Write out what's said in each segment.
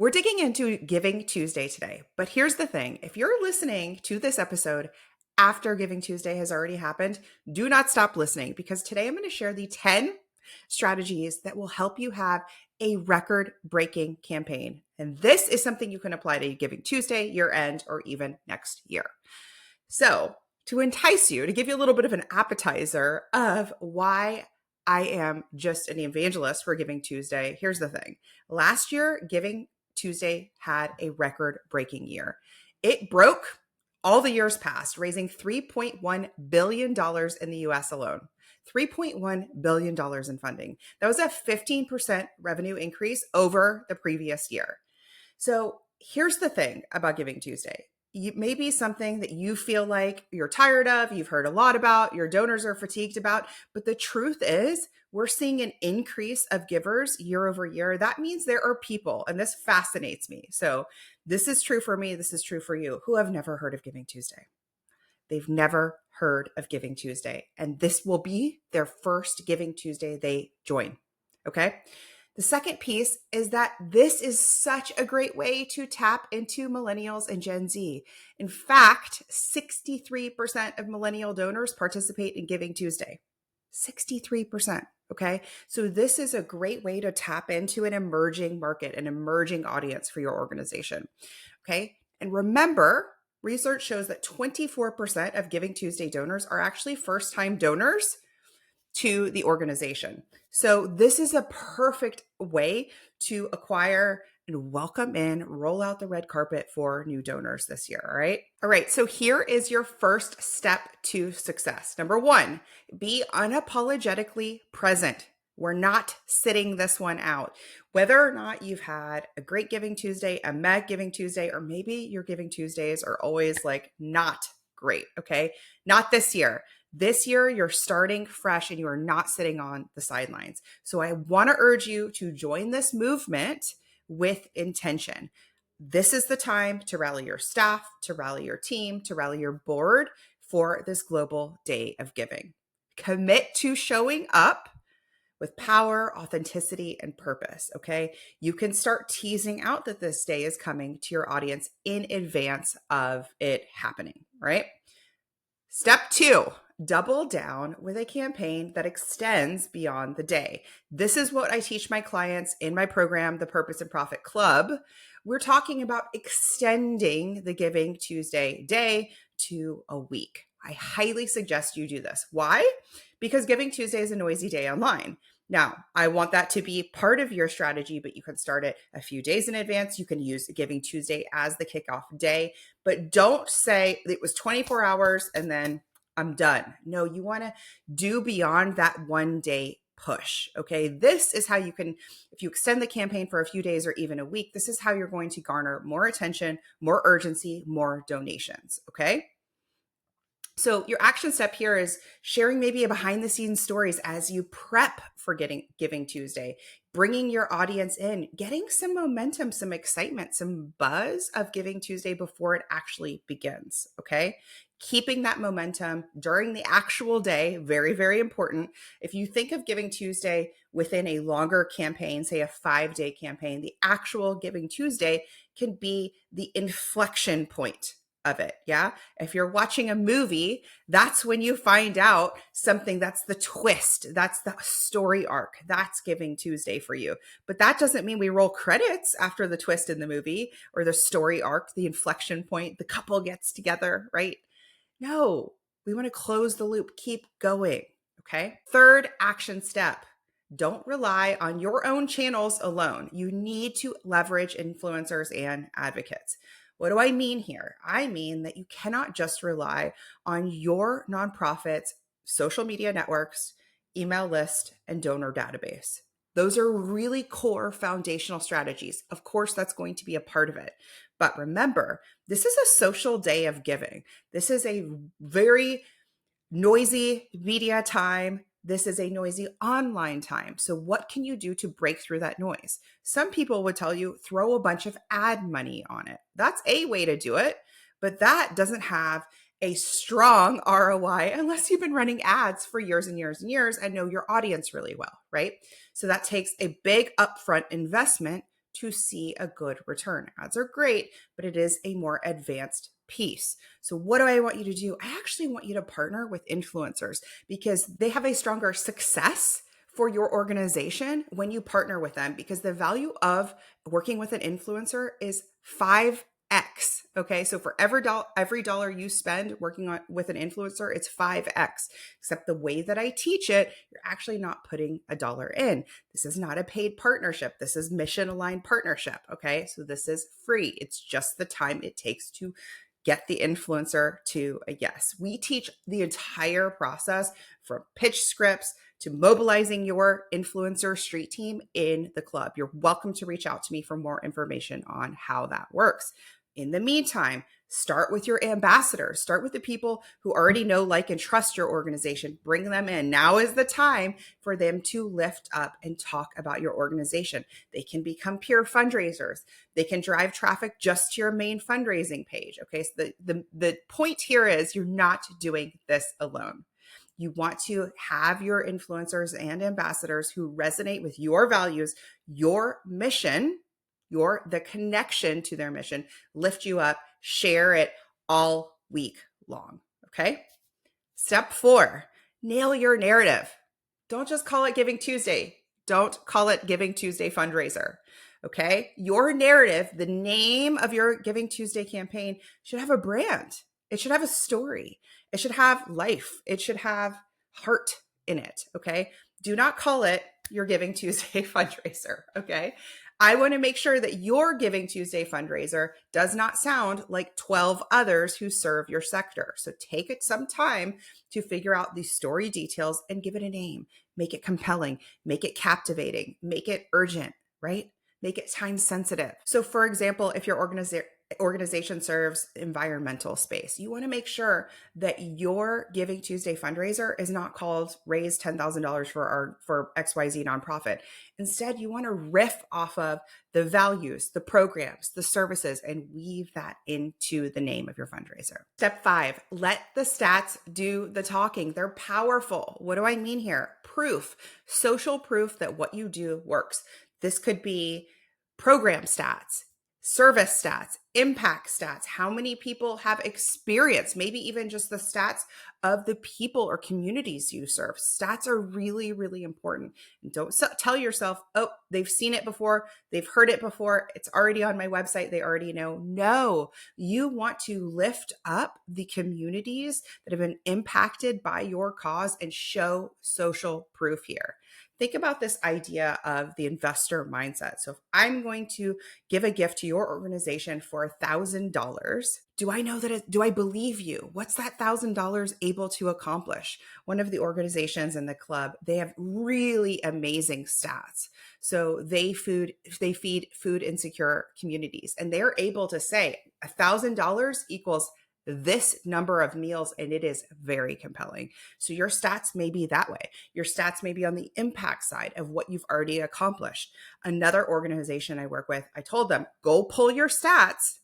We're digging into Giving Tuesday today, but here's the thing. If you're listening to this episode after Giving Tuesday has already happened, do not stop listening because today I'm going to share the 10 strategies that will help you have a record-breaking campaign. And this is something you can apply to Giving Tuesday, year end, or even next year. So, to entice you, to give you a little bit of an appetizer of why I am just an evangelist for Giving Tuesday, here's the thing. Last year, Giving Tuesday had a record-breaking year. It broke all the years past, raising $3.1 billion in the US alone. $3.1 billion in funding. That was a 15% revenue increase over the previous year. So here's the thing about Giving Tuesday. It may be something that you feel like you're tired of, you've heard a lot about, your donors are fatigued about, but the truth is we're seeing an increase of givers year over year. That means there are people, and this fascinates me. So this is true for me, this is true for you, who have never heard of Giving Tuesday. They've never heard of Giving Tuesday, and this will be their first Giving Tuesday they join, okay? The second piece is that this is such a great way to tap into millennials and Gen Z. In fact, 63% of millennial donors participate in Giving Tuesday. 63%. Okay. So this is a great way to tap into an emerging market, an emerging audience for your organization. Okay. And remember, research shows that 24% of Giving Tuesday donors are actually first-time donors to the organization. So this is a perfect way to acquire and welcome in, roll out the red carpet for new donors this year. All right. All right. So here is your first step to success. Number one, be unapologetically present. We're not sitting this one out. Whether or not you've had a great Giving Tuesday, a Meg Giving Tuesday, or maybe your Giving Tuesdays are always like not great. Okay. Not this year. This year, you're starting fresh and you are not sitting on the sidelines. So I want to urge you to join this movement with intention. This is the time to rally your staff, to rally your team, to rally your board for this global day of giving. Commit to showing up with power, authenticity, and purpose, okay? You can start teasing out that this day is coming to your audience in advance of it happening, right? Step two, double down with a campaign that extends beyond the day. This is what I teach my clients in my program, the Purpose and Profit Club. We're talking about extending the Giving Tuesday day to a week. I highly suggest you do this. Why? Because Giving Tuesday is a noisy day online. Now, I want that to be part of your strategy, but you can start it a few days in advance. You can use Giving Tuesday as the kickoff day, but don't say it was 24 hours and then I'm done. No, you want to do beyond that 1 day push. Okay. This is how you can, if you extend the campaign for a few days or even a week, this is how you're going to garner more attention, more urgency, more donations. Okay. So your action step here is sharing maybe a behind the scenes stories as you prep for Giving Tuesday, bringing your audience in, getting some momentum, some excitement, some buzz of Giving Tuesday before it actually begins. Okay. Keeping that momentum during the actual day, very, very important. If you think of Giving Tuesday within a longer campaign, say a 5-day campaign, the actual Giving Tuesday can be the inflection point of it. Yeah. If you're watching a movie, that's when you find out something, that's the twist. That's the story arc. That's Giving Tuesday for you. But that doesn't mean we roll credits after the twist in the movie or the story arc, the inflection point, the couple gets together, right? No, we want to close the loop, keep going. Okay. Third action step. Don't rely on your own channels alone. You need to leverage influencers and advocates. What do I mean here? I mean that you cannot just rely on your nonprofit's social media networks, email list, and donor database. Those are really core foundational strategies. Of course, that's going to be a part of it. But remember, this is a social day of giving. This is a very noisy media time. This is a noisy online time. So what can you do to break through that noise? Some people would tell you throw a bunch of ad money on it. That's a way to do it, but that doesn't have a strong ROI unless you've been running ads for years and years and years and know your audience really well, right? So that takes a big upfront investment to see a good return. Ads are great, but it is a more advanced piece. So what do I want you to do? I actually want you to partner with influencers because they have a stronger success for your organization when you partner with them, because the value of working with an influencer is 5x. Okay. So for every dollar you spend working with an influencer, it's 5x. Except the way that I teach it, you're actually not putting a dollar in. This is not a paid partnership. This is mission aligned partnership. Okay. So this is free. It's just the time it takes to get the influencer to a yes. We teach the entire process from pitch scripts to mobilizing your influencer street team in the club. You're welcome to reach out to me for more information on how that works. In the meantime, start with your ambassadors. Start with the people who already know, like, and trust your organization. Bring them in. Now is the time for them to lift up and talk about your organization. They can become peer fundraisers. They can drive traffic just to your main fundraising page. Okay, so the point here is you're not doing this alone. You want to have your influencers and ambassadors who resonate with your values, your mission, the connection to their mission, lift you up, share it all week long. Okay. Step 4, nail your narrative. Don't just call it Giving Tuesday. Don't call it Giving Tuesday fundraiser. Okay. Your narrative, the name of your Giving Tuesday campaign should have a brand. It should have a story. It should have life. It should have heart in it. Okay. Do not call it your Giving Tuesday fundraiser. Okay. I want to make sure that your Giving Tuesday fundraiser does not sound like 12 others who serve your sector. So take it some time to figure out the story details and give it a name. Make it compelling, make it captivating, make it urgent, right? Make it time sensitive. So for example, if your organization serves environmental space, you want to make sure that your Giving Tuesday fundraiser is not called raise $10,000 for XYZ nonprofit. Instead, you want to riff off of the values, the programs, the services, and weave that into the name of your fundraiser. Step 5, let the stats do the talking. They're powerful. What do I mean here? Proof, social proof that what you do works. This could be program stats, service stats, impact stats, how many people have experience, maybe even just the stats of the people or communities you serve. Stats are really, really important. And don't tell yourself, oh, they've seen it before, they've heard it before, it's already on my website, they already know. No, you want to lift up the communities that have been impacted by your cause and show social proof here. Think about this idea of the investor mindset. So if I'm going to give a gift to your organization for $1,000, do I believe you? What's that $1,000 able to accomplish? One of the organizations in the club, they have really amazing stats. So they feed food insecure communities, and they're able to say $1,000 equals this number of meals, and it is very compelling. So your stats may be that way. Your stats may be on the impact side of what you've already accomplished. Another organization I work with, I told them, go pull your stats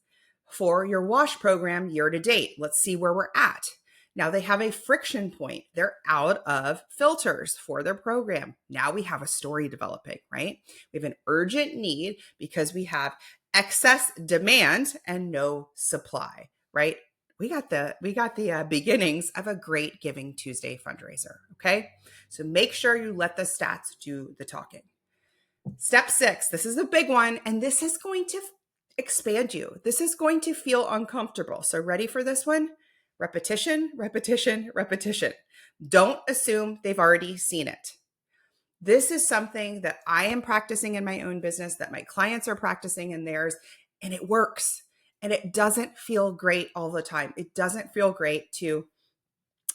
for your WASH program year to date. Let's see where we're at. Now they have a friction point. They're out of filters for their program. Now we have a story developing, right? We have an urgent need because we have excess demand and no supply, right? We got the beginnings of a great Giving Tuesday fundraiser. Okay. So make sure you let the stats do the talking. Step 6, this is a big one, and this is going to expand you. This is going to feel uncomfortable. So ready for this one? Repetition, repetition, repetition. Don't assume they've already seen it. This is something that I am practicing in my own business, that my clients are practicing in theirs, and it works. And it doesn't feel great all the time. It doesn't feel great to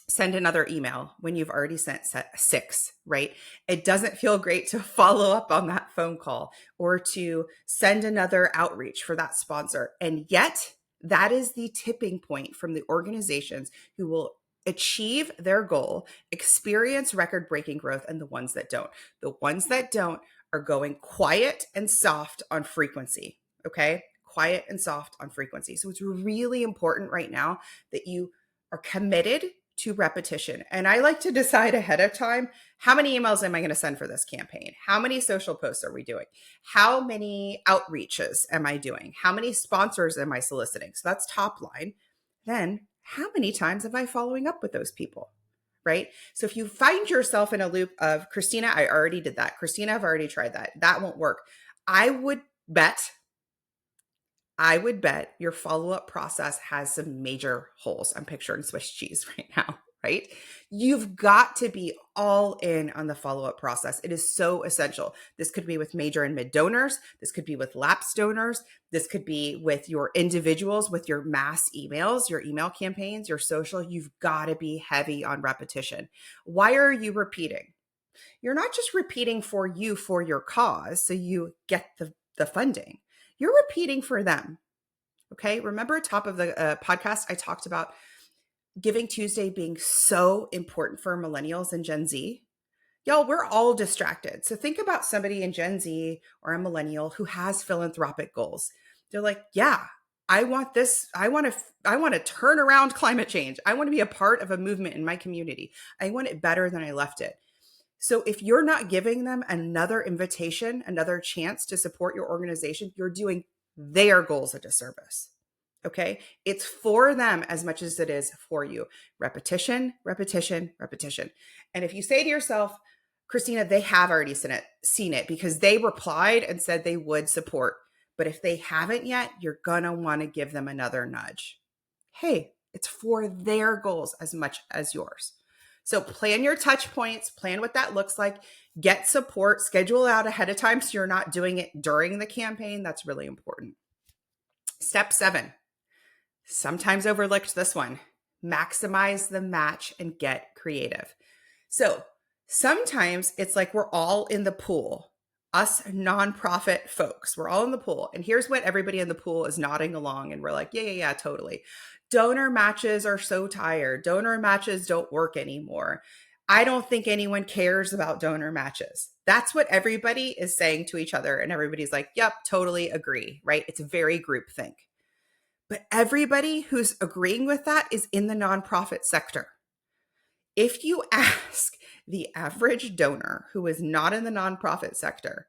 send another email when you've already sent 6, right? It doesn't feel great to follow up on that phone call or to send another outreach for that sponsor. And yet, that is the tipping point from the organizations who will achieve their goal, experience record-breaking growth, and the ones that don't. The ones that don't are going quiet and soft on frequency, okay? Quiet and soft on frequency. So it's really important right now that you are committed to repetition. And I like to decide ahead of time, how many emails am I going to send for this campaign? How many social posts are we doing? How many outreaches am I doing? How many sponsors am I soliciting? So that's top line. Then how many times am I following up with those people? Right? So if you find yourself in a loop of, Christina, I already did that. Christina, I've already tried that. That won't work. I would bet your follow-up process has some major holes. I'm picturing Swiss cheese right now, right? You've got to be all in on the follow-up process. It is so essential. This could be with major and mid donors. This could be with lapsed donors. This could be with your individuals, with your mass emails, your email campaigns, your social. You've got to be heavy on repetition. Why are you repeating? You're not just repeating for you, for your cause, so you get the funding. You're repeating for them. Okay. Remember at top of the podcast, I talked about Giving Tuesday being so important for millennials and Gen Z. Y'all, we're all distracted. So think about somebody in Gen Z or a millennial who has philanthropic goals. They're like, yeah, I want this. I want to turn around climate change. I want to be a part of a movement in my community. I want it better than I left it. So if you're not giving them another invitation, another chance to support your organization, you're doing their goals a disservice. Okay. It's for them as much as it is for you. Repetition, repetition, repetition. And if you say to yourself, Christina, they have already seen it because they replied and said they would support. But if they haven't yet, you're going to want to give them another nudge. Hey, it's for their goals as much as yours. So plan your touch points, plan what that looks like, get support, schedule out ahead of time so you're not doing it during the campaign. That's really important. Step 7, sometimes overlooked this one, maximize the match and get creative. So sometimes it's like we're all in the pool, us nonprofit folks, we're all in the pool. And here's what everybody in the pool is nodding along. And we're like, yeah, totally. Donor matches are so tired. Donor matches don't work anymore. I don't think anyone cares about donor matches. That's what everybody is saying to each other. And everybody's like, yep, totally agree, right? It's very groupthink. But everybody who's agreeing with that is in the nonprofit sector. If you ask the average donor who is not in the nonprofit sector,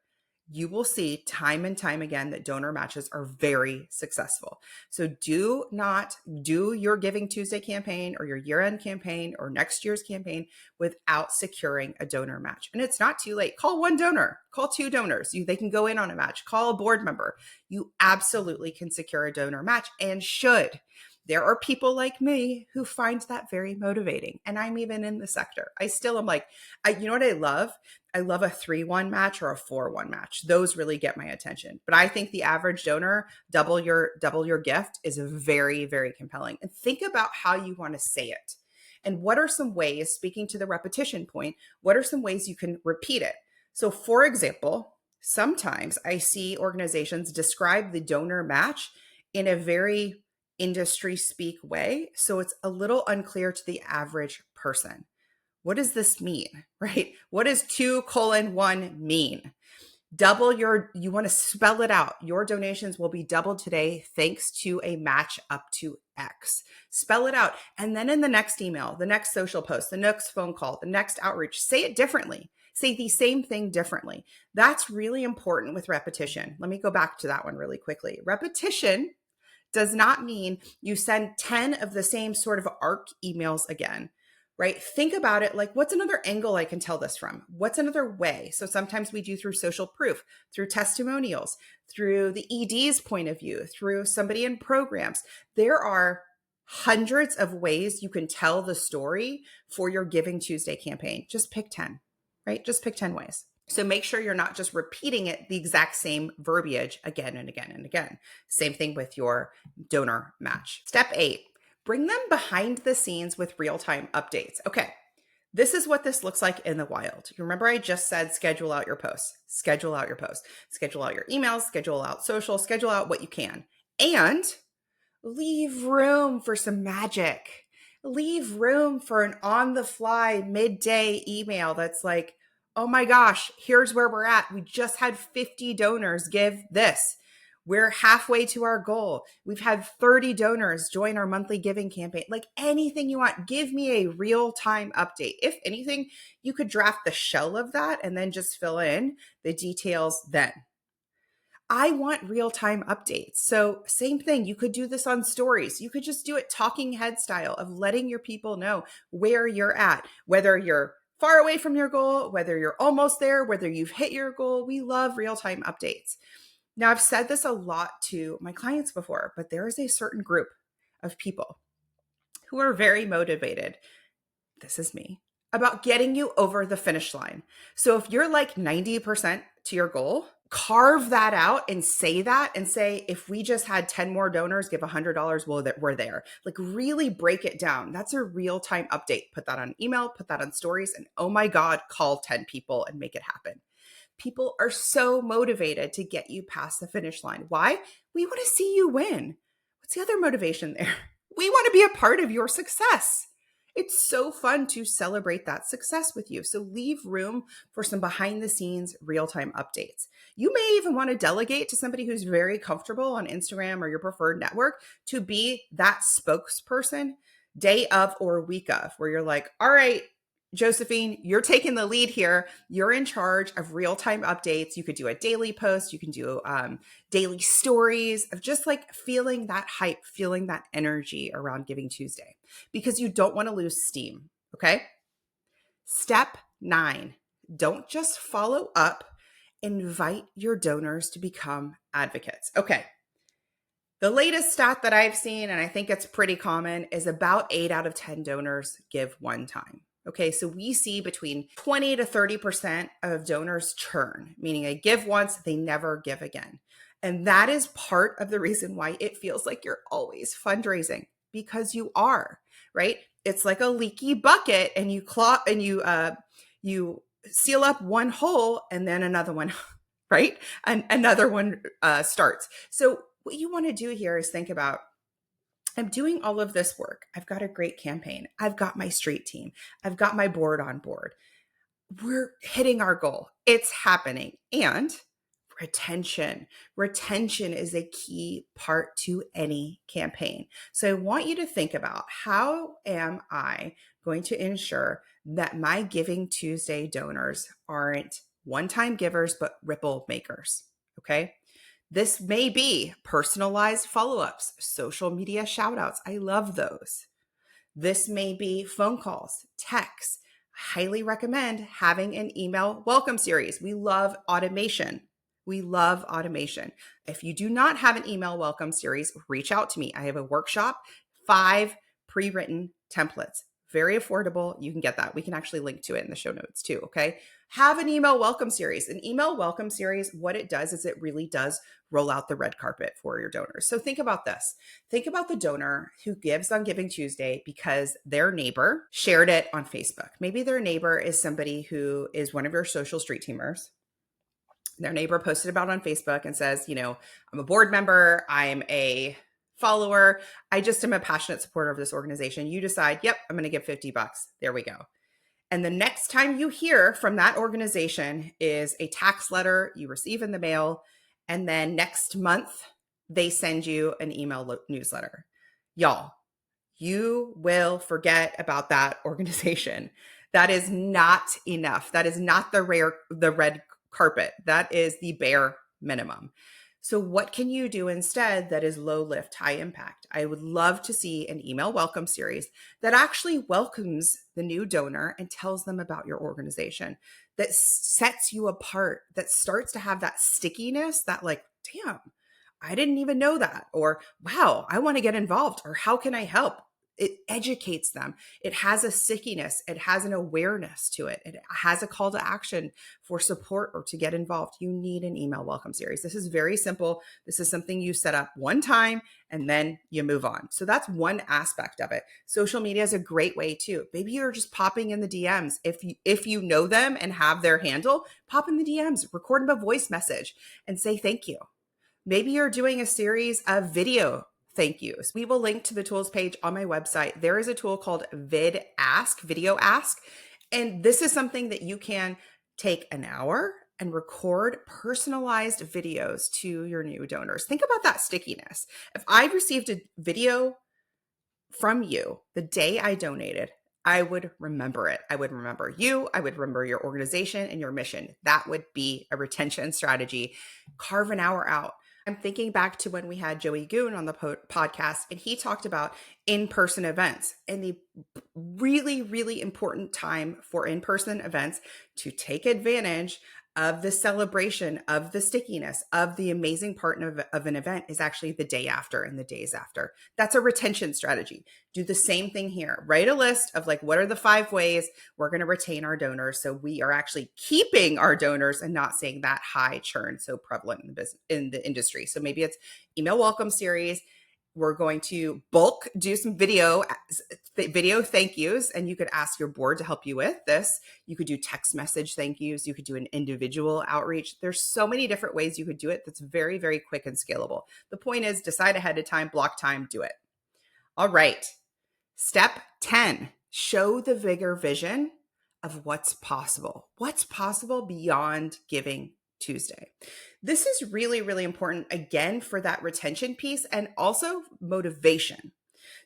you will see time and time again that donor matches are very successful. So do not do your Giving Tuesday campaign or your year-end campaign or next year's campaign without securing a donor match. And it's not too late. Call one donor, call two donors. They can go in on a match, call a board member. You absolutely can secure a donor match and should. There are people like me who find that very motivating. And I'm even in the sector. I still am like, you know what I love? I love a 3-1 match or a 4-1 match. Those really get my attention. But I think the average donor, double your gift is very, very compelling. And think about how you want to say it. And what are some ways, speaking to the repetition point, what are some ways you can repeat it? So for example, sometimes I see organizations describe the donor match in a very industry speak way. So it's a little unclear to the average person. What does this mean, right? What does 2:1 mean? You want to spell it out. Your donations will be doubled today thanks to a match up to X. Spell it out. And then in the next email, the next social post, the next phone call, the next outreach, say it differently. Say the same thing differently. That's really important with repetition. Let me go back to that one really quickly. Repetition does not mean you send 10 of the same sort of arc emails again, right? Think about it like, what's another angle I can tell this from? What's another way? So sometimes we do through social proof, through testimonials, through the ED's point of view, through somebody in programs. There are hundreds of ways you can tell the story for your Giving Tuesday campaign. Just pick 10, right? Just pick 10 ways. So make sure you're not just repeating it, the exact same verbiage again and again and again. Same thing with your donor match. Step 8, bring them behind the scenes with real-time updates. Okay, this is what this looks like in the wild. You remember I just said schedule out your posts, schedule out your posts, schedule out your emails, schedule out social, schedule out what you can. And leave room for some magic. Leave room for an on-the-fly midday email that's like, oh my gosh, here's where we're at. We just had 50 donors give this. We're halfway to our goal. We've had 30 donors join our monthly giving campaign. Like anything you want, give me a real-time update. If anything, you could draft the shell of that and then just fill in the details then. I want real-time updates. So same thing, you could do this on stories. You could just do it talking head style of letting your people know where you're at, whether you're far away from your goal, whether you're almost there, whether you've hit your goal. We love real-time updates. Now, I've said this a lot to my clients before, but there is a certain group of people who are very motivated. This is me, about getting you over the finish line. So if you're like 90% to your goal, carve that out and say that and say, if we just had 10 more donors, give $100, well, that we're there. Like really break it down. That's a real-time update. Put that on email, put that on stories, and oh my God, call 10 people and make it happen. People are so motivated to get you past the finish line. Why? We want to see you win. What's the other motivation there? We want to be a part of your success. It's so fun to celebrate that success with you. So leave room for some behind the scenes real-time updates. You may even want to delegate to somebody who's very comfortable on Instagram or your preferred network to be that spokesperson day of or week of, where you're like, all right, Josephine, you're taking the lead here. You're in charge of real-time updates. You could do a daily post. You can do daily stories of just like feeling that hype, feeling that energy around Giving Tuesday, because you don't want to lose steam. Okay. Step 9, don't just follow up. Invite your donors to become advocates. Okay. The latest stat that I've seen, and I think it's pretty common, is about 8 out of 10 donors give one time. Okay, so we see between 20 to 30% of donors churn, meaning they give once, they never give again. And that is part of the reason why it feels like you're always fundraising, because you are, right? It's like a leaky bucket, and you you seal up one hole and then another one, right? And another one starts. So what you want to do here is think about, I'm doing all of this work. I've got a great campaign. I've got my street team. I've got my board on board. We're hitting our goal. It's happening. And retention. Retention is a key part to any campaign. So I want you to think about, how am I going to ensure that my Giving Tuesday donors aren't one-time givers, but ripple makers? Okay. This may be personalized follow-ups, social media shout-outs. I love those. This may be phone calls, texts. Highly recommend having an email welcome series. We love automation. We love automation. If you do not have an email welcome series, reach out to me. I have a workshop, 5 pre-written templates. Very affordable. You can get that. We can actually link to it in the show notes too, okay? Have an email welcome series. An email welcome series, what it does is it really does roll out the red carpet for your donors. So think about this. Think about the donor who gives on Giving Tuesday because their neighbor shared it on Facebook. Maybe their neighbor is somebody who is one of your social street teamers. Their neighbor posted about it on Facebook and says, you know, I'm a board member, I'm a follower, I just am a passionate supporter of this organization. You decide, yep, I'm going to give $50. There we go. And the next time you hear from that organization is a tax letter you receive in the mail. And then next month, they send you an email newsletter. Y'all, you will forget about that organization. That is not enough. That is not the red carpet. That is the bare minimum. So what can you do instead that is low lift, high impact? I would love to see an email welcome series that actually welcomes the new donor and tells them about your organization, that sets you apart, that starts to have that stickiness, that like, damn, I didn't even know that. Or, wow, I want to get involved. Or how can I help? It educates them. It has a stickiness. It has an awareness to it. It has a call to action for support or to get involved. You need an email welcome series. This is very simple. This is something you set up one time and then you move on. So that's one aspect of it. Social media is a great way too. Maybe you're just popping in the DMs. If you know them and have their handle, pop in the DMs, record them a voice message and say thank you. Maybe you're doing a series of video thank yous. We will link to the tools page on my website. There is a tool called Video Ask. And this is something that you can take an hour and record personalized videos to your new donors. Think about that stickiness. If I received a video from you the day I donated, I would remember it. I would remember you. I would remember your organization and your mission. That would be a retention strategy. Carve an hour out. I'm thinking back to when we had Joey Goon on the podcast, and he talked about in-person events and the really, really important time for in-person events to take advantage of the celebration, of the stickiness, of the amazing part of an event is actually the day after and the days after. That's a retention strategy. Do the same thing here. Write a list of like, what are the 5 ways we're going to retain our donors so we are actually keeping our donors and not seeing that high churn so prevalent in the business, in the industry. So maybe it's email welcome series. We're going to bulk do some video thank yous, and you could ask your board to help you with this. You could do text message thank yous. You could do an individual outreach. There's so many different ways you could do it that's very, very quick and scalable. The point is, decide ahead of time, block time, do it. All right. Step 10, show the bigger vision of what's possible. What's possible beyond Giving Tuesday. This is really, really important, again, for that retention piece and also motivation.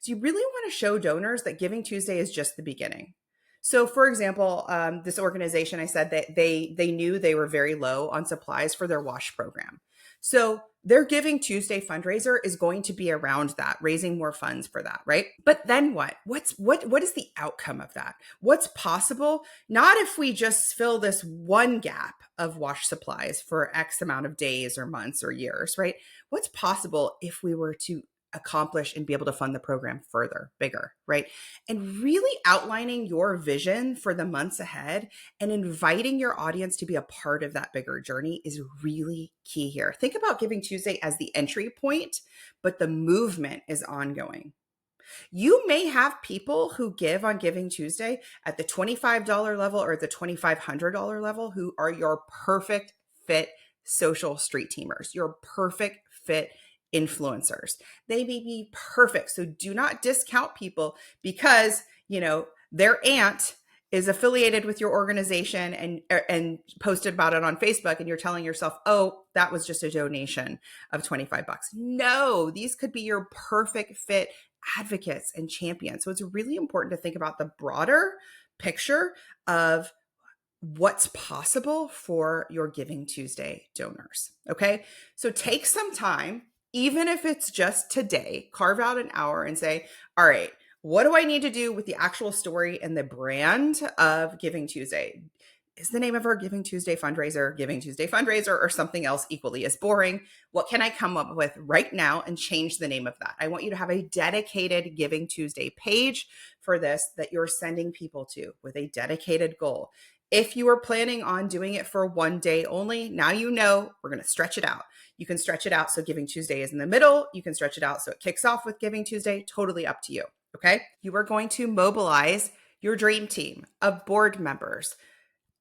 So you really want to show donors that Giving Tuesday is just the beginning. So for example, this organization, I said that they knew they were very low on supplies for their wash program. So their Giving Tuesday fundraiser is going to be around that, raising more funds for that, right? But then what? What is the outcome of that? What's possible? Not if we just fill this one gap of wash supplies for X amount of days or months or years, right? What's possible if we were to accomplish and be able to fund the program further, bigger, right? And really outlining your vision for the months ahead and inviting your audience to be a part of that bigger journey is really key here. Think about Giving Tuesday as the entry point, but the movement is ongoing. You may have people who give on Giving Tuesday at the $25 level or at the $2,500 level who are your perfect fit social street teamers, your perfect fit influencers. They may be perfect. So do not discount people because, their aunt is affiliated with your organization and posted about it on Facebook, and you're telling yourself, oh, that was just a donation of $25. No, these could be your perfect fit advocates and champions. So it's really important to think about the broader picture of what's possible for your Giving Tuesday donors. Okay. So take some time, even if it's just today, carve out an hour and say, all right, what do I need to do with the actual story and the brand of Giving Tuesday? Is the name of our Giving Tuesday fundraiser, or something else equally as boring? What can I come up with right now and change the name of that? I want you to have a dedicated Giving Tuesday page for this that you're sending people to with a dedicated goal. If you are planning on doing it for one day only, now you know we're going to stretch it out. You can stretch it out so Giving Tuesday is in the middle. You can stretch it out so it kicks off with Giving Tuesday. Totally up to you. Okay. You are going to mobilize your dream team of board members,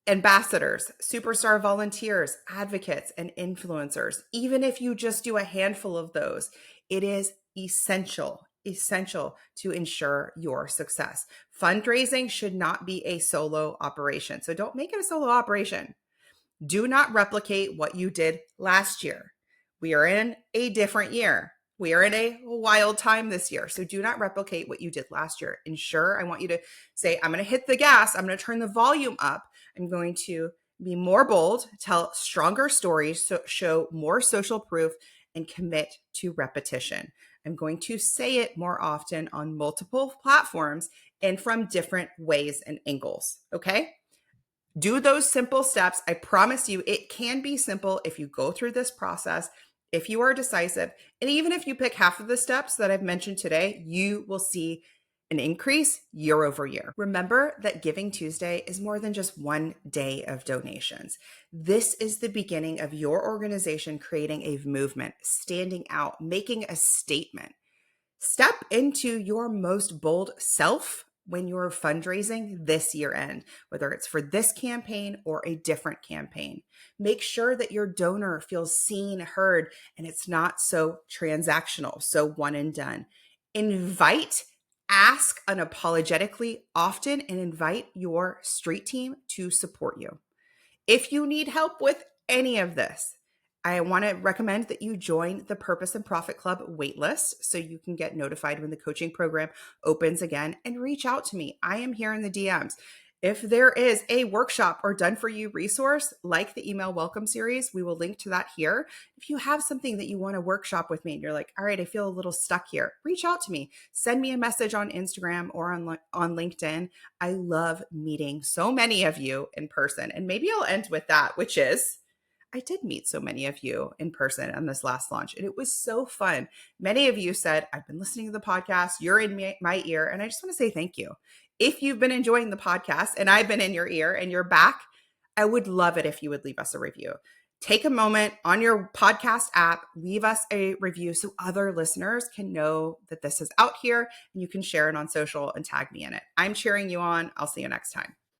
ambassadors, superstar volunteers, advocates, and influencers. Even if you just do a handful of those, it is essential to ensure your success. Fundraising should not be a solo operation. So don't make it a solo operation. Do not replicate what you did last year. We are in a different year. We are in a wild time this year. So do not replicate what you did last year. I want you to say, I'm going to hit the gas. I'm going to turn the volume up. I'm going to be more bold, tell stronger stories, show more social proof, and commit to repetition. I'm going to say it more often on multiple platforms and from different ways and angles. Okay? Do those simple steps. I promise you, it can be simple if you go through this process, if you are decisive, and even if you pick half of the steps that I've mentioned today, you will see an increase year over year. Remember that Giving Tuesday is more than just one day of donations. This is the beginning of your organization creating a movement, standing out, making a statement. Step into your most bold self when you're fundraising this year end, whether it's for this campaign or a different campaign. Make sure that your donor feels seen, heard, and it's not so transactional, so one and done. Invite, ask unapologetically often, and invite your street team to support you. If you need help with any of this, I want to recommend that you join the Purpose and Profit Club waitlist so you can get notified when the coaching program opens again, and reach out to me. I am here in the DMs. If there is a workshop or done for you resource like the email welcome series, we will link to that here. If you have something that you want to workshop with me and you're like, all right, I feel a little stuck here, reach out to me. Send me a message on Instagram or on LinkedIn. I love meeting so many of you in person. And maybe I'll end with that, which is I did meet so many of you in person on this last launch, and it was so fun. Many of you said, I've been listening to the podcast, you're in my ear, and I just want to say thank you. If you've been enjoying the podcast and I've been in your ear and you're back, I would love it if you would leave us a review. Take a moment on your podcast app, leave us a review so other listeners can know that this is out here, and you can share it on social and tag me in it. I'm cheering you on. I'll see you next time.